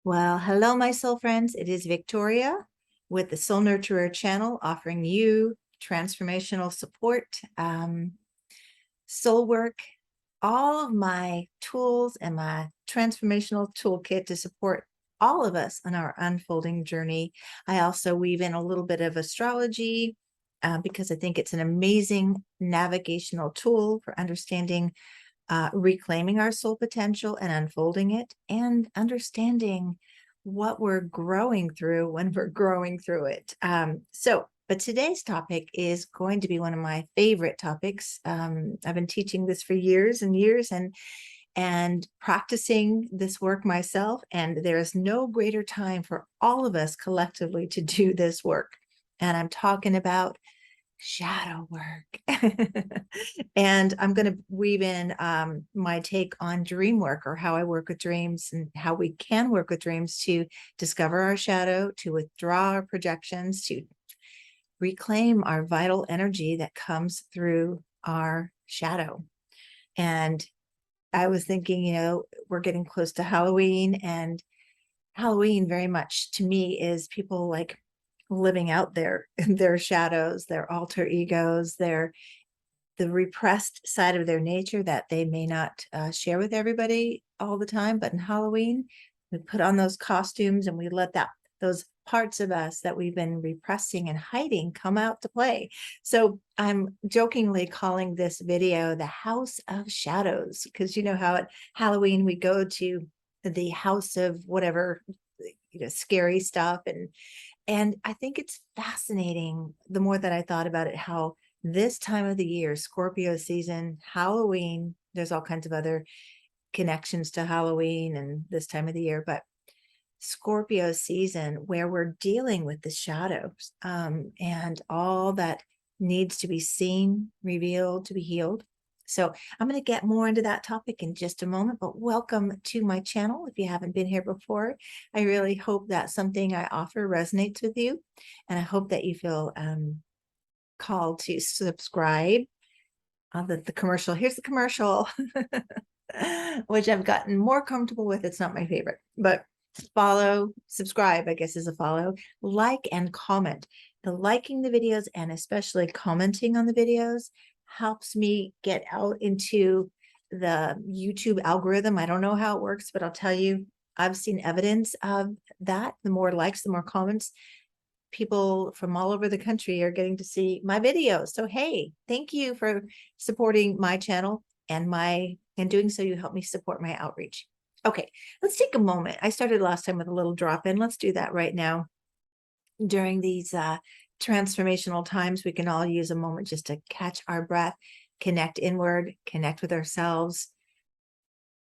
Well, hello, my soul friends. It is Victoria with the Soul Nurturer channel, offering you transformational support, soul work, all of my tools and my transformational toolkit to support all of us on our unfolding journey. I also weave in a little bit of astrology because I think it's an amazing navigational tool for understanding reclaiming our soul potential and unfolding it, and understanding what we're growing through when we're growing through it. But today's topic is going to be one of my favorite topics. I've been teaching this for years and years and practicing this work myself, and there is no greater time for all of us collectively to do this work. And I'm talking about shadow work. And I'm going to weave in my take on dream work, or how I work with dreams and how we can work with dreams to discover our shadow, to withdraw our projections, to reclaim our vital energy that comes through our shadow. And I was thinking, we're getting close to Halloween, and Halloween very much to me is people like living out their shadows, their alter egos, the repressed side of their nature that they may not share with everybody all the time. But in Halloween, we put on those costumes and we let those parts of us that we've been repressing and hiding come out to play. So I'm jokingly calling this video the House of Shadows, because you know how at Halloween we go to the house of whatever, scary stuff. And I think it's fascinating, the more that I thought about it, how this time of the year, Scorpio season, Halloween, there's all kinds of other connections to Halloween and this time of the year, but Scorpio season, where we're dealing with the shadows and all that needs to be seen, revealed, to be healed. So I'm going to get more into that topic in just a moment, but welcome to my channel. If you haven't been here before, I really hope that something I offer resonates with you. And I hope that you feel called to subscribe. The commercial, here's the commercial, which I've gotten more comfortable with. It's not my favorite, but follow, subscribe, I guess is a follow, like, and comment. The liking the videos and especially commenting on the videos helps me get out into the YouTube algorithm. I don't know how it works, but I'll tell you, I've seen evidence of that. The more likes, the more comments, people from all over the country are getting to see my videos. So, hey, thank you for supporting my channel, and doing so, you help me support my outreach. Okay, let's take a moment. I started last time with a little drop in. Let's do that right now. During these transformational times, we can all use a moment just to catch our breath, connect inward, connect with ourselves,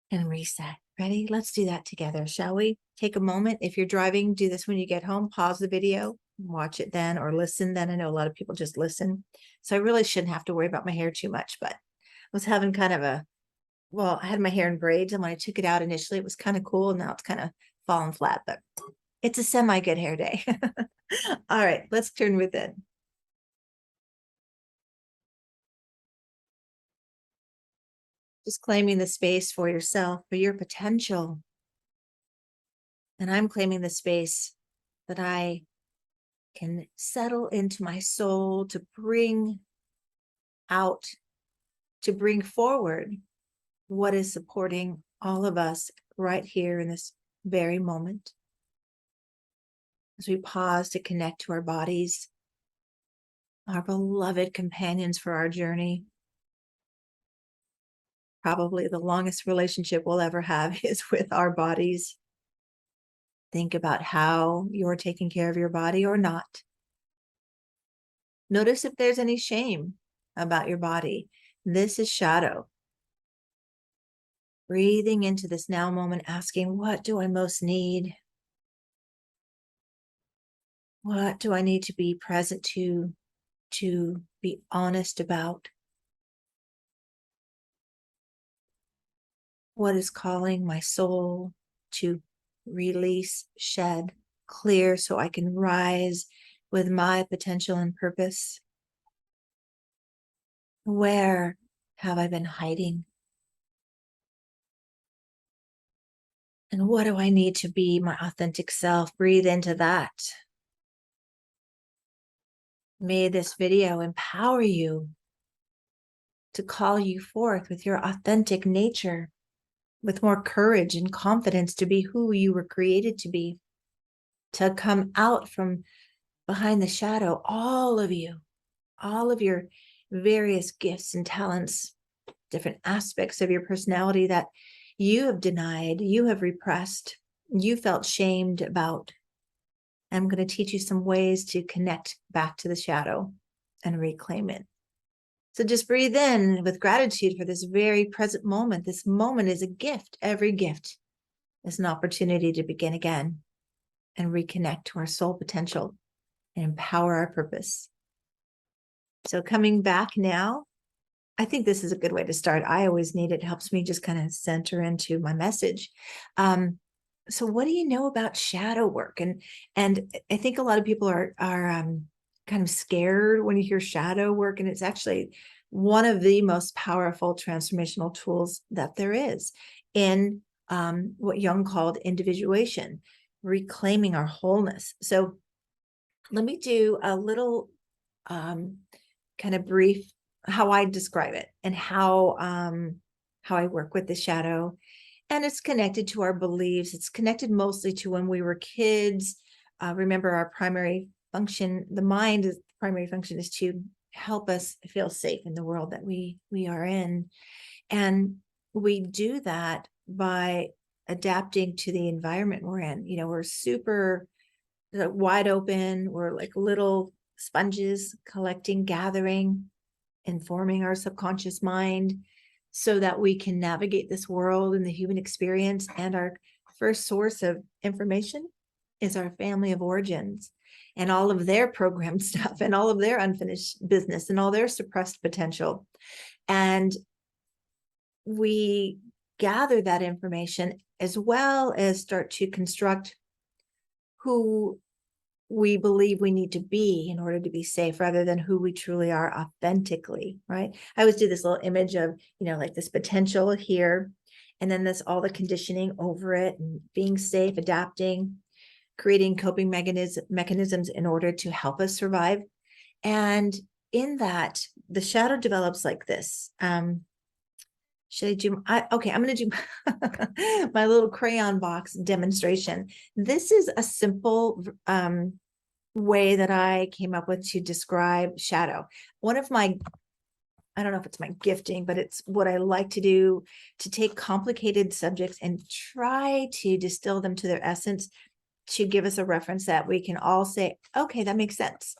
and reset. Ready? Let's do that together, shall we? Take a moment. If you're driving, do this when you get home. Pause the video, watch it then, or listen then. I know a lot of people just listen. So I really shouldn't have to worry about my hair too much, but I was having kind of I had my hair in braids, and when I took it out initially, it was kind of cool. And now it's kind of fallen flat, but it's a semi-good hair day. All right, let's turn within. Just claiming the space for yourself, for your potential. And I'm claiming the space that I can settle into my soul to bring out, to bring forward what is supporting all of us right here in this very moment. As we pause to connect to our bodies, our beloved companions for our journey. Probably the longest relationship we'll ever have is with our bodies. Think about how you're taking care of your body or not. Notice if there's any shame about your body. This is shadow. Breathing into this now moment, asking, what do I most need? What do I need to be present to be honest about? What is calling my soul to release, shed, clear, so I can rise with my potential and purpose? Where have I been hiding? And what do I need to be my authentic self? Breathe into that. May this video empower you to call you forth with your authentic nature, with more courage and confidence to be who you were created to be, to come out from behind the shadow, all of you, all of your various gifts and talents, different aspects of your personality that you have denied, you have repressed, you felt shamed about. I'm going to teach you some ways to connect back to the shadow and reclaim it. So just breathe in with gratitude for this very present moment. This moment is a gift. Every gift is an opportunity to begin again and reconnect to our soul potential and empower our purpose. So coming back now, I think this is a good way to start. I always need it. It helps me just kind of center into my message. So what do you know about shadow work? And I think a lot of people are kind of scared when you hear shadow work, and it's actually one of the most powerful transformational tools that there is in what Jung called individuation, reclaiming our wholeness. So let me do a little kind of brief how I describe it and how I work with the shadow. And it's connected to our beliefs. It's connected mostly to when we were kids. Remember, our primary function, the mind is primary function, is to help us feel safe in the world that we are in. And we do that by adapting to the environment we're in. You know, we're super wide open. We're like little sponges collecting, gathering, informing our subconscious mind so that we can navigate this world and the human experience. And our first source of information is our family of origins and all of their programmed stuff and all of their unfinished business and all their suppressed potential. And we gather that information as well as start to construct who we believe we need to be in order to be safe, rather than who we truly are authentically, right? I always do this little image of, you know, like this potential here, and then this all the conditioning over it, and being safe, adapting, creating coping mechanisms in order to help us survive. And in that, the shadow develops like this. Should I do, okay, I'm going to do my little crayon box demonstration. This is a simple way that I came up with to describe shadow. One of my, I don't know if it's my gifting, but it's what I like to do, to take complicated subjects and try to distill them to their essence, to give us a reference that we can all say, okay, that makes sense.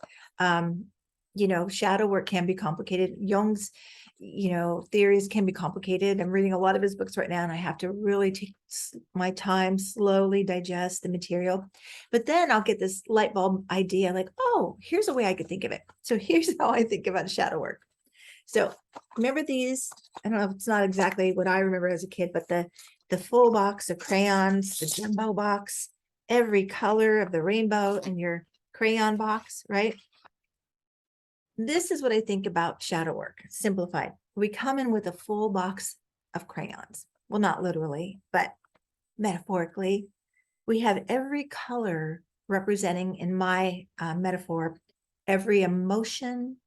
You know, shadow work can be complicated. Jung's, you know, theories can be complicated. I'm reading a lot of his books right now, and I have to really take my time, slowly digest the material. But then I'll get this light bulb idea, like, oh, here's a way I could think of it. So here's how I think about shadow work. So remember these, I don't know if it's not exactly what I remember as a kid, but the full box of crayons, the jumbo box, every color of the rainbow in your crayon box, right? This is what I think about shadow work, simplified. We come in with a full box of crayons. Well, not literally, but metaphorically. We have every color representing, in my metaphor, every emotion,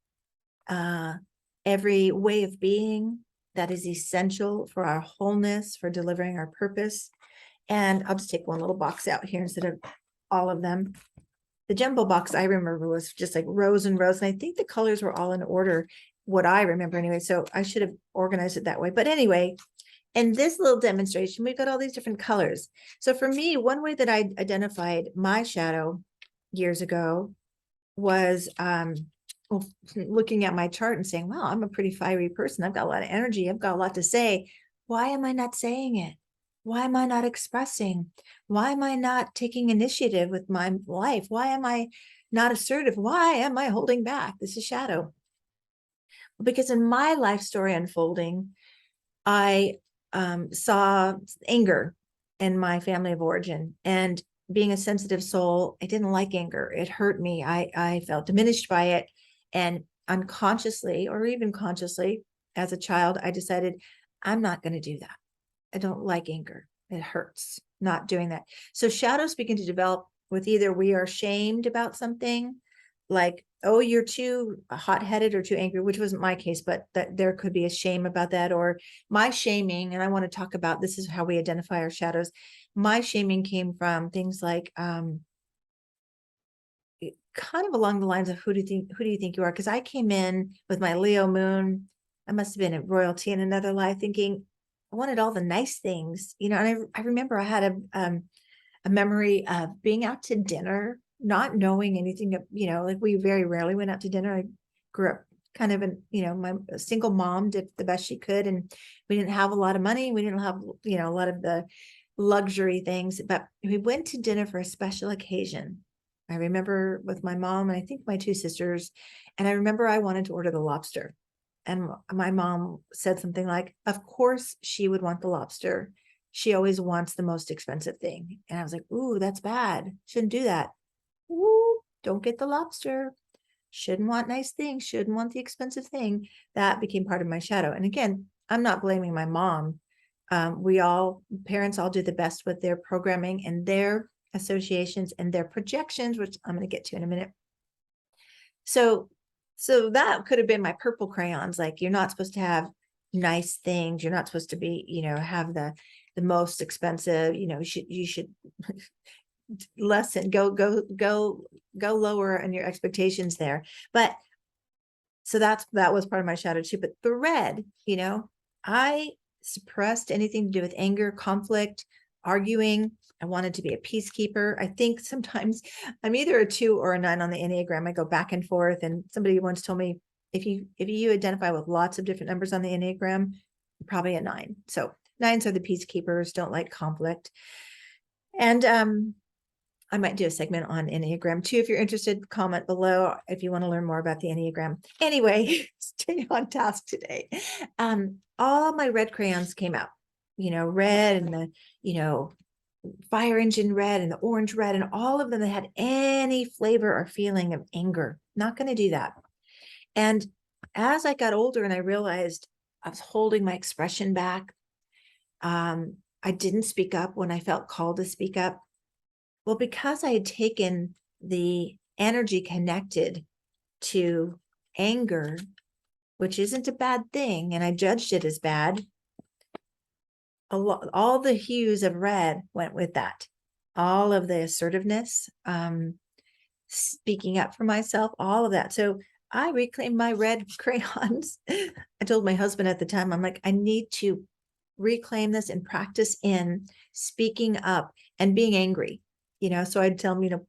every way of being that is essential for our wholeness, for delivering our purpose. And I'll just take one little box out here instead of all of them. The jumbo box I remember was just like rows and rows. And I think the colors were all in order, what I remember anyway. So I should have organized it that way. But anyway, in this little demonstration, we've got all these different colors. So for me, one way that I identified my shadow years ago was looking at my chart and saying, wow, I'm a pretty fiery person. I've got a lot of energy. I've got a lot to say. Why am I not saying it? Why am I not expressing? Why am I not taking initiative with my life? Why am I not assertive? Why am I holding back? This is shadow. Because in my life story unfolding, I saw anger in my family of origin. And being a sensitive soul, I didn't like anger. It hurt me. I felt diminished by it. And unconsciously, or even consciously, as a child, I decided, I'm not going to do that. I don't like anger. It hurts not doing that. So shadows begin to develop with either we are shamed about something, like, oh, you're too hot-headed or too angry, which wasn't my case, but that there could be a shame about that, or my shaming. And I want to talk about, this is how we identify our shadows. My shaming came from things like, kind of along the lines of who do you think you are? Because I came in with my Leo moon. I must have been in royalty in another life, thinking I wanted all the nice things, you know. And I remember I had a memory of being out to dinner, not knowing anything, you know, like we very rarely went out to dinner. I grew up kind of an, you know, my single mom did the best she could, and we didn't have a lot of money. We didn't have, you know, a lot of the luxury things, but we went to dinner for a special occasion. I remember with my mom and I think my two sisters, and I remember I wanted to order the lobster. And my mom said something like, of course she would want the lobster. She always wants the most expensive thing. And I was like, ooh, that's bad. Shouldn't do that. Ooh, don't get the lobster. Shouldn't want nice things. Shouldn't want the expensive thing. That became part of my shadow. And again, I'm not blaming my mom. Parents all do the best with their programming and their associations and their projections, which I'm going to get to in a minute. So that could have been my purple crayons. Like, you're not supposed to have nice things. You're not supposed to be, you know, have the most expensive, you know, you should lessen, go lower on your expectations there. But so that was part of my shadow too. But the red, you know, I suppressed anything to do with anger, conflict, arguing. I wanted to be a peacekeeper. I think sometimes I'm either a 2 or a 9 on the Enneagram. I go back and forth. And somebody once told me, if you identify with lots of different numbers on the Enneagram, you're probably a 9. So 9s are the peacekeepers, don't like conflict. And I might do a segment on Enneagram too. If you're interested, comment below if you want to learn more about the Enneagram. Anyway, stay on task today. All my red crayons came out, you know, red and the, you know, fire engine red and the orange red, and all of them that had any flavor or feeling of anger. Not going to do that. And as I got older and I realized I was holding my expression back, I didn't speak up when I felt called to speak up. Well, because I had taken the energy connected to anger, which isn't a bad thing, and I judged it as bad, all the hues of red went with that. All of the assertiveness, speaking up for myself, all of that. So I reclaimed my red crayons. I told my husband at the time, I'm like, I need to reclaim this and practice in speaking up and being angry. You know, so I'd tell him, you know,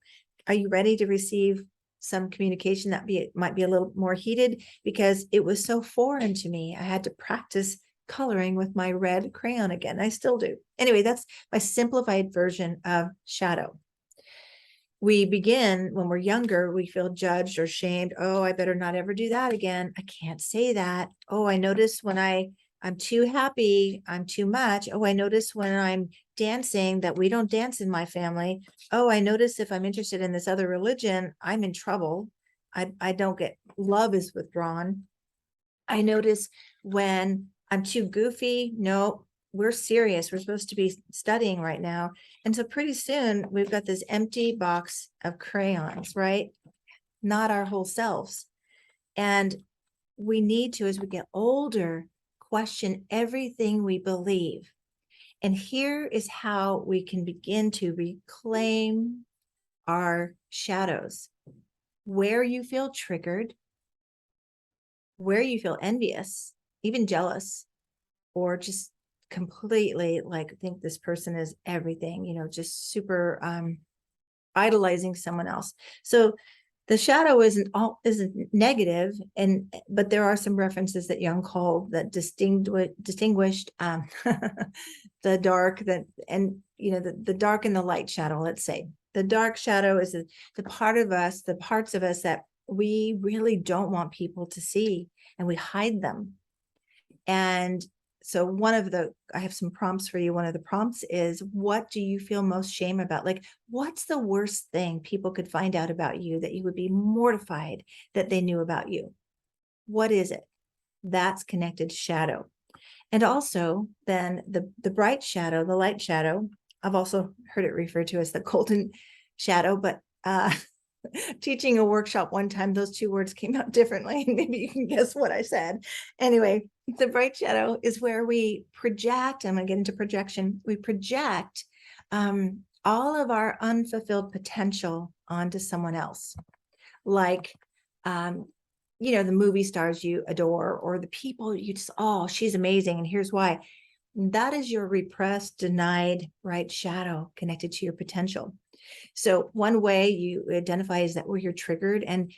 are you ready to receive some communication that might be a little more heated? Because it was so foreign to me. I had to practice coloring with my red crayon again. I still do. Anyway, that's my simplified version of shadow. We begin when we're younger, we feel judged or shamed. Oh, I better not ever do that again. I can't say that. Oh, I notice when I'm too happy, I'm too much. Oh, I notice when I'm dancing that we don't dance in my family. Oh, I notice if I'm interested in this other religion, I'm in trouble. I don't get, love is withdrawn. I notice when I'm too goofy. No, we're serious. We're supposed to be studying right now. And so pretty soon we've got this empty box of crayons, right? Not our whole selves. And we need to, as we get older, question everything we believe. And here is how we can begin to reclaim our shadows. Where you feel triggered, where you feel envious, even jealous, or just completely like think this person is everything, you know, just super idolizing someone else. So the shadow isn't negative, but there are some references that Jung called that distinguished the dark, you know, the dark and the light shadow. Let's say the dark shadow is the parts of us that we really don't want people to see, and we hide them. And so I have some prompts for you. One of the prompts is, what do you feel most shame about? Like, what's the worst thing people could find out about you that you would be mortified that they knew about you? What is it? That's connected to shadow. And also then the bright shadow, the light shadow, I've also heard it referred to as the golden shadow, but teaching a workshop one time, those two words came out differently. Maybe you can guess what I said. Anyway, the bright shadow is where we project. I'm going to get into projection. We project all of our unfulfilled potential onto someone else, like the movie stars you adore, or the people you just, oh, she's amazing, and here's why. That is your repressed, denied right shadow connected to your potential. So one way you identify is that where you're triggered. And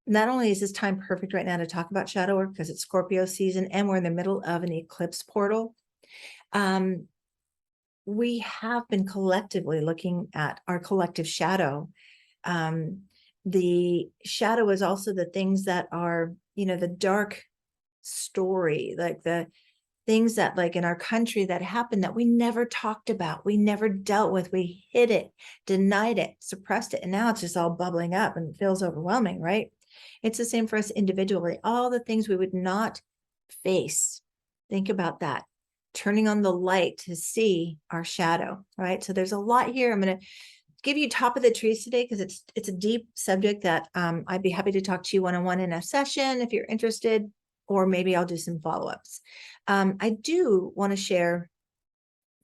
not only is this time perfect right now to talk about shadow work because it's Scorpio season and we're in the middle of an eclipse portal, we have been collectively looking at our collective shadow. The shadow is also the things that are, the dark story, like the things that, like in our country, that happened that we never talked about, we never dealt with, we hid it, denied it, suppressed it, and now it's just all bubbling up and it feels overwhelming, right? It's the same for us individually. All the things we would not face. Think about that. Turning on the light to see our shadow, right? So there's a lot here. I'm going to give you top of the trees today because it's a deep subject that I'd be happy to talk to you one-on-one in a session if you're interested, or maybe I'll do some follow-ups. I do want to share,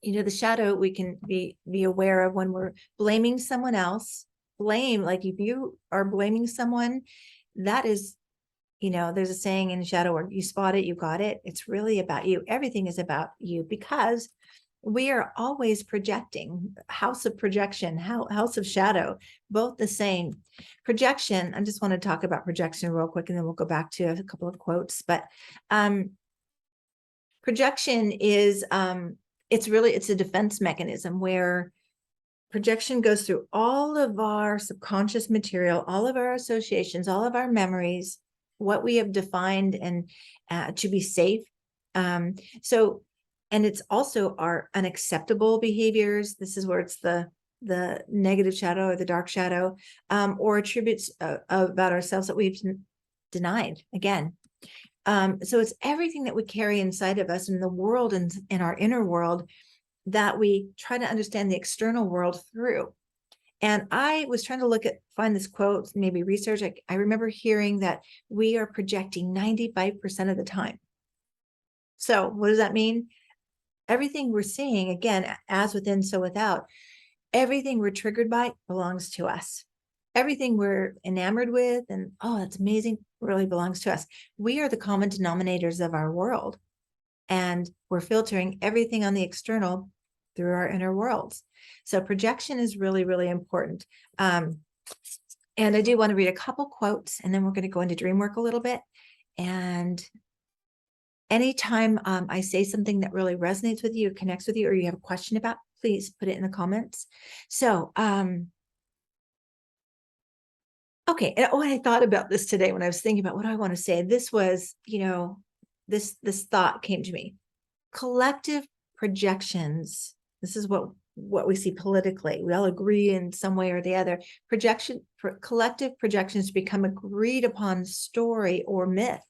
the shadow we can be aware of when we're blaming someone else. Blame, like if you are blaming someone, that is, there's a saying in shadow work, you spot it, you got it. It's really about you. Everything is about you because we are always projecting. House of projection, house of shadow, both the same. Projection, I just want to talk about projection real quick, and then we'll go back to a couple of quotes. But projection is, it's a defense mechanism where projection goes through all of our subconscious material, all of our associations, all of our memories, what we have defined and to be safe. And it's also our unacceptable behaviors. This is where it's the negative shadow or the dark shadow, or attributes about ourselves that we've denied again. So it's everything that we carry inside of us in the world and in our inner world that we try to understand the external world through. And I was trying to find this quote, maybe research. I remember hearing that we are projecting 95% of the time. So what does that mean? Everything we're seeing, again, as within, so without, everything we're triggered by belongs to us. Everything we're enamored with and, oh, that's amazing, really belongs to us. We are the common denominators of our world. And we're filtering everything on the external through our inner worlds. So projection is really, really important. And I do want to read a couple quotes, and then we're going to go into dream work a little bit. And anytime I say something that really resonates with you, or connects with you, or you have a question about, please put it in the comments. So, okay. And when I thought about this today, when I was thinking about what I want to say, this was, this thought came to me. Collective projections. This is what we see politically. We all agree in some way or the other. Collective projections become agreed upon story or myth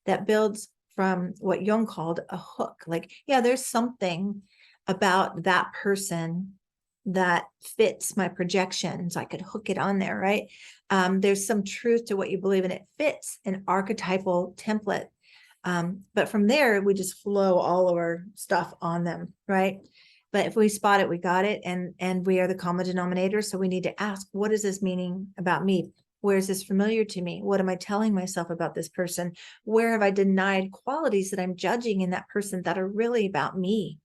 that builds from what Jung called a hook. Like, yeah, there's something about that person that fits my projection, so I could hook it on there, right? There's some truth to what you believe, and it fits an archetypal template. But from there, we just flow all of our stuff on them, right? But if we spot it, we got it, and we are the common denominator. So we need to ask, what is this meaning about me? Where is this familiar to me? What am I telling myself about this person? Where have I denied qualities that I'm judging in that person that are really about me?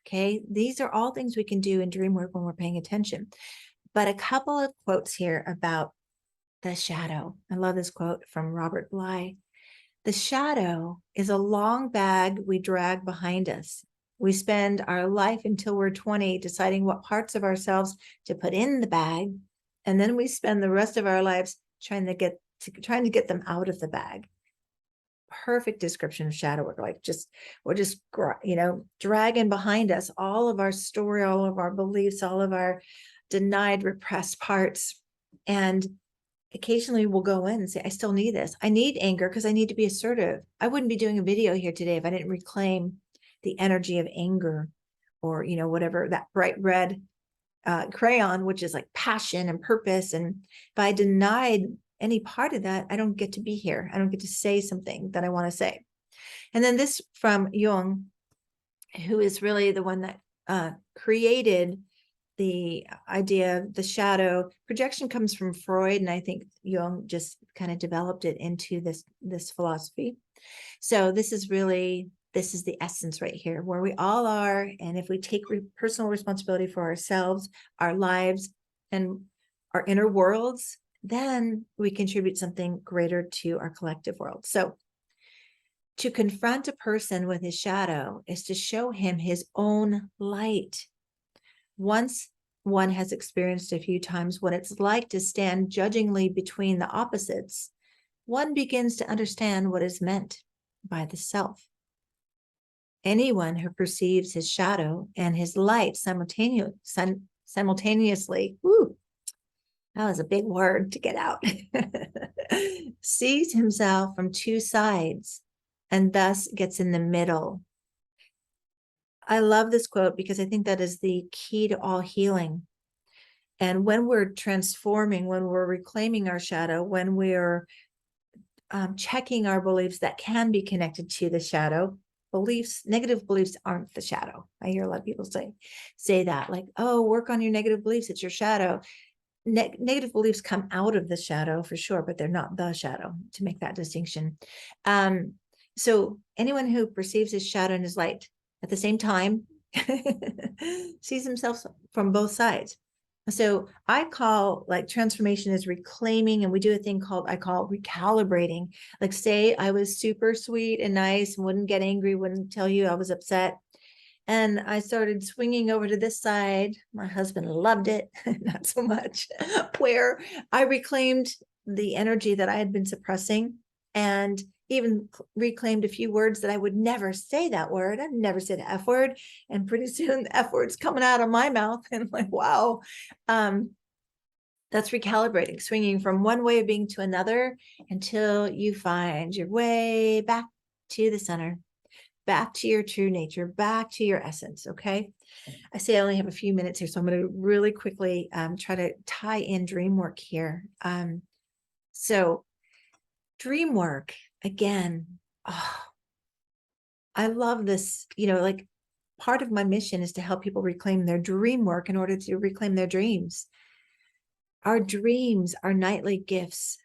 Okay, these are all things we can do in dream work when we're paying attention. But a couple of quotes here about the shadow. I love this quote from Robert Bly. The shadow is a long bag we drag behind us. We spend our life until we're 20 deciding what parts of ourselves to put in the bag, and then we spend the rest of our lives trying to get them out of the bag. Perfect description of shadow work. Like we're just dragging behind us all of our story, all of our beliefs, all of our denied, repressed parts. And occasionally we'll go in and say, I still need this. I need anger because I need to be assertive. I wouldn't be doing a video here today if I didn't reclaim the energy of anger, or, whatever, that bright red crayon, which is like passion and purpose. And if I denied any part of that, I don't get to be here. I don't get to say something that I want to say. And then this from Jung, who is really the one that created the idea of the shadow. Projection comes from Freud, and I think Jung just kind of developed it into this philosophy. So this is the essence right here, where we all are. And if we take personal responsibility for ourselves, our lives, and our inner worlds, then we contribute something greater to our collective world. So to confront a person with his shadow is to show him his own light. Once one has experienced a few times what it's like to stand judgingly between the opposites, one begins to understand what is meant by the self. Anyone who perceives his shadow and his light simultaneously, woo, that was a big word to get out, sees himself from two sides and thus gets in the middle. I love this quote because I think that is the key to all healing. And when we're transforming, when we're reclaiming our shadow, when we're checking our beliefs that can be connected to the shadow, negative beliefs aren't the shadow. I hear a lot of people say that, like, oh, work on your negative beliefs, it's your shadow. Negative beliefs come out of the shadow for sure, but they're not the shadow, to make that distinction. So anyone who perceives his shadow and his light at the same time sees himself from both sides. So I call transformation is reclaiming, and we do a thing I call recalibrating. Like, say I was super sweet and nice and wouldn't get angry, wouldn't tell you I was upset. And I started swinging over to this side. My husband loved it, not so much, where I reclaimed the energy that I had been suppressing, and even reclaimed a few words that I would never say that word. I've never said F word. And pretty soon the F word's coming out of my mouth. And I'm like, wow. That's recalibrating, swinging from one way of being to another until you find your way back to the center, back to your true nature, back to your essence. Okay. I say I only have a few minutes here, so I'm going to really quickly try to tie in dream work here. So dream work, again, I love this, like, part of my mission is to help people reclaim their dream work in order to reclaim their dreams. Our dreams are nightly gifts,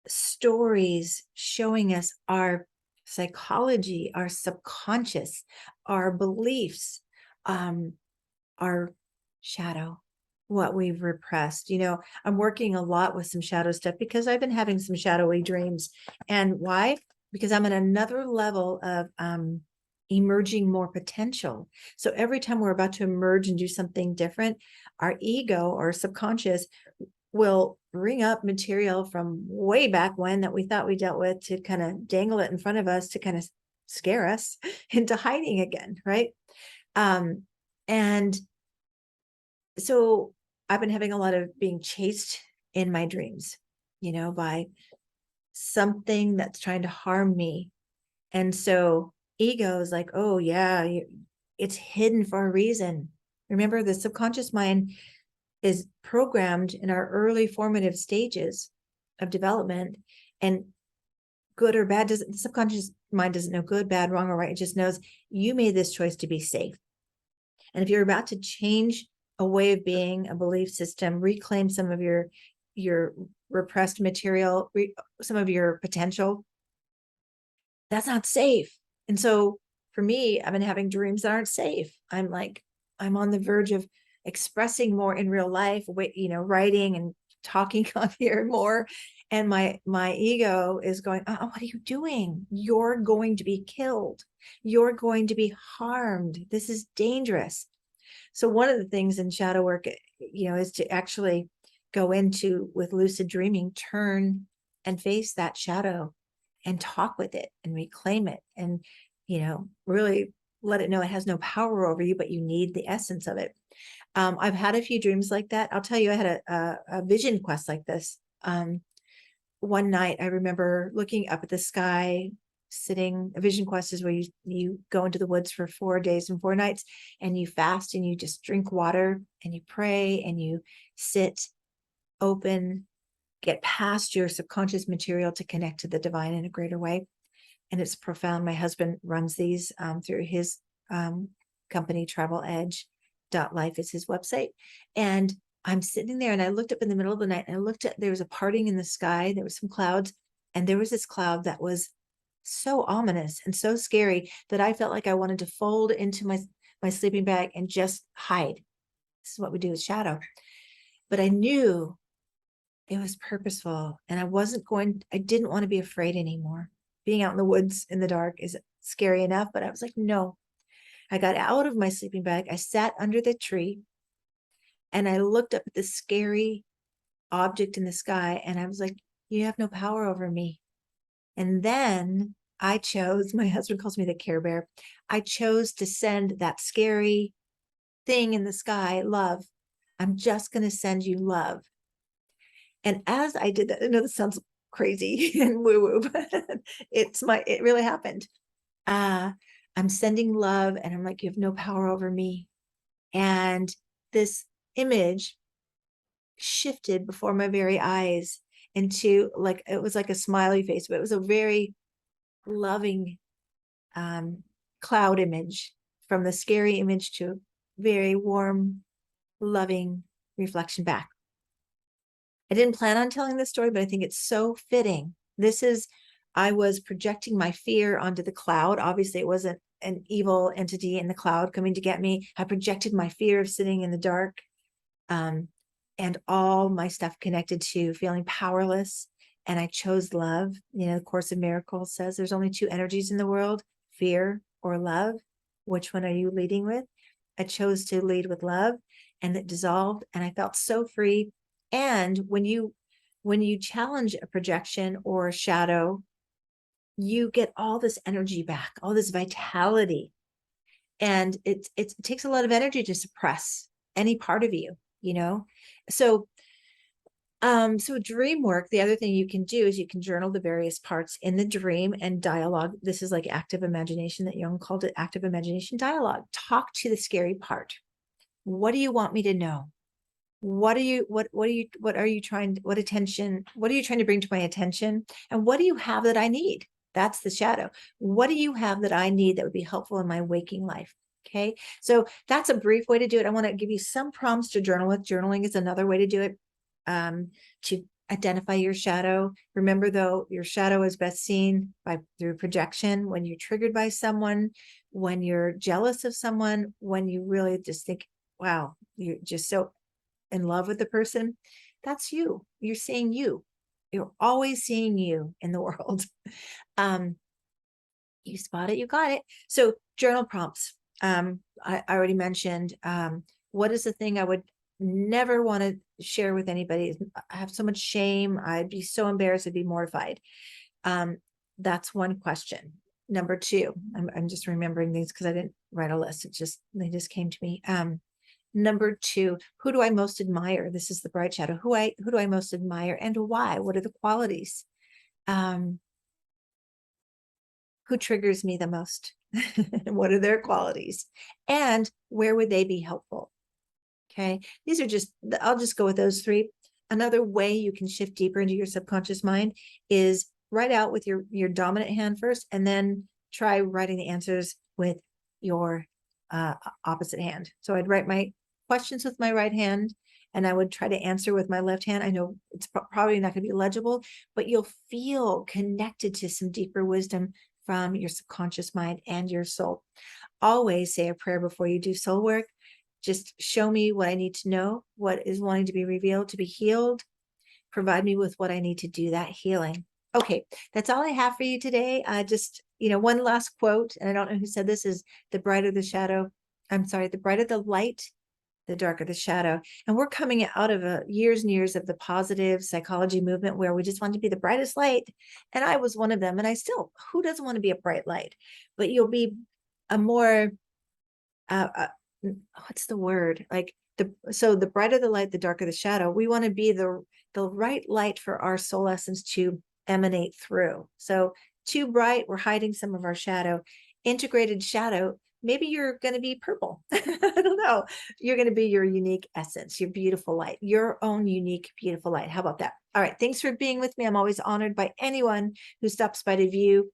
stories showing us our psychology, our subconscious, our beliefs, our shadow, what we've repressed. I'm working a lot with some shadow stuff because I've been having some shadowy dreams. And why? Because I'm at another level of emerging more potential. So every time we're about to emerge and do something different, our ego or subconscious will bring up material from way back when that we thought we dealt with, to kind of dangle it in front of us to kind of scare us into hiding again, right? And so I've been having a lot of being chased in my dreams, by something that's trying to harm me. And so ego is like, oh yeah, it's hidden for a reason. Remember, the subconscious mind is programmed in our early formative stages of development, and good or bad, the subconscious mind doesn't know good, bad, wrong, or right. It just knows you made this choice to be safe. And if you're about to change a way of being, a belief system, reclaim some of your repressed material, some of your potential, that's not safe. And so for me, I've been having dreams that aren't safe. I'm on the verge of expressing more in real life, writing and talking on here more. And my ego is going, oh, what are you doing? You're going to be killed. You're going to be harmed. This is dangerous. So one of the things in shadow work, is to actually go into, with lucid dreaming, turn and face that shadow and talk with it and reclaim it, and, really let it know it has no power over you, but you need the essence of it. I've had a few dreams like that. I'll tell you, I had a vision quest like this One night I remember looking up at the sky, sitting. A vision quest is where you go into the woods for 4 days and 4 nights, and you fast and you just drink water and you pray and you sit open, get past your subconscious material to connect to the divine in a greater way. And it's profound. My husband runs these through his company, Travel Edge Life is his website. And I'm sitting there and I looked up in the middle of the night and I looked at, there was a parting in the sky. There was some clouds, and there was this cloud that was so ominous and so scary that I felt like I wanted to fold into my sleeping bag and just hide. This is what we do with shadow. But I knew it was purposeful, and I didn't want to be afraid anymore. Being out in the woods in the dark is scary enough, but I was like, no. I got out of my sleeping bag. I sat under the tree and I looked up at the scary object in the sky, and I was like, you have no power over me. And then I chose, my husband calls me the Care Bear. I chose to send that scary thing in the sky, love. I'm just going to send you love. And as I did that, I know this sounds crazy and woo woo, but it really happened. I'm sending love, and I'm like, you have no power over me. And this image shifted before my very eyes into, like, it was like a smiley face, but it was a very loving cloud image, from the scary image to a very warm, loving reflection back. I didn't plan on telling this story, but I think it's so fitting. I was projecting my fear onto the cloud. Obviously, it wasn't an evil entity in the cloud coming to get me. I projected my fear of sitting in the dark, and all my stuff connected to feeling powerless. And I chose love. The Course in Miracles says there's only two energies in the world, fear or love. Which one are you leading with? I chose to lead with love, and it dissolved, and I felt so free. And when you challenge a projection or a shadow, you get all this energy back, all this vitality. And it takes a lot of energy to suppress any part of you, So dream work, the other thing you can do is you can journal the various parts in the dream and dialogue. This is like active imagination, that Jung called it active imagination dialogue. Talk to the scary part. What do you want me to know? What are you trying to bring to my attention? And what do you have that I need? That's the shadow. What do you have that I need that would be helpful in my waking life? Okay. So that's a brief way to do it. I want to give you some prompts to journal with. Journaling is another way to do it, to identify your shadow. Remember, though, your shadow is best seen through projection, when you're triggered by someone, when you're jealous of someone, when you really just think, wow, you're just so in love with the person. That's you. You're seeing you. You're always seeing you in the world. You spot it, you got it. So journal prompts. I already mentioned, what is the thing I would never want to share with anybody? I have so much shame. I'd be so embarrassed. I'd be mortified. That's one question. Number two, I'm just remembering these because I didn't write a list. They just came to me. Number two, who do I most admire? This is the bright shadow. Who do I most admire, and why? What are the qualities? Who triggers me the most? What are their qualities? And where would they be helpful? Okay. I'll just go with those three. Another way you can shift deeper into your subconscious mind is write out with your dominant hand first, and then try writing the answers with your opposite hand. So I'd write my questions with my right hand, and I would try to answer with my left hand. I know it's probably not going to be legible, but you'll feel connected to some deeper wisdom from your subconscious mind and your soul. Always say a prayer before you do soul work. Just show me what I need to know, what is wanting to be revealed, to be healed. Provide me with what I need to do that healing. Okay, that's all I have for you today. Just, one last quote, and I don't know who said this, is the brighter the light, the darker the shadow. And we're coming out of years and years of the positive psychology movement, where we just want to be the brightest light. And I was one of them. And who doesn't want to be a bright light? But you'll be a more, what's the word? Like the brighter the light, the darker the shadow. We want to be the right light for our soul essence to emanate through. So too bright, we're hiding some of our shadow. Integrated shadow, maybe you're going to be purple. I don't know. You're going to be your unique essence, your beautiful light, your own unique, beautiful light. How about that? All right. Thanks for being with me. I'm always honored by anyone who stops by to view.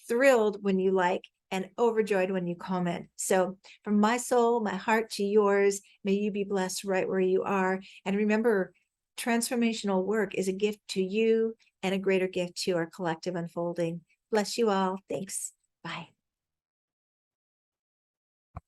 Thrilled when you like and overjoyed when you comment. So from my soul, my heart to yours, may you be blessed right where you are. And remember, transformational work is a gift to you and a greater gift to our collective unfolding. Bless you all. Thanks. Bye.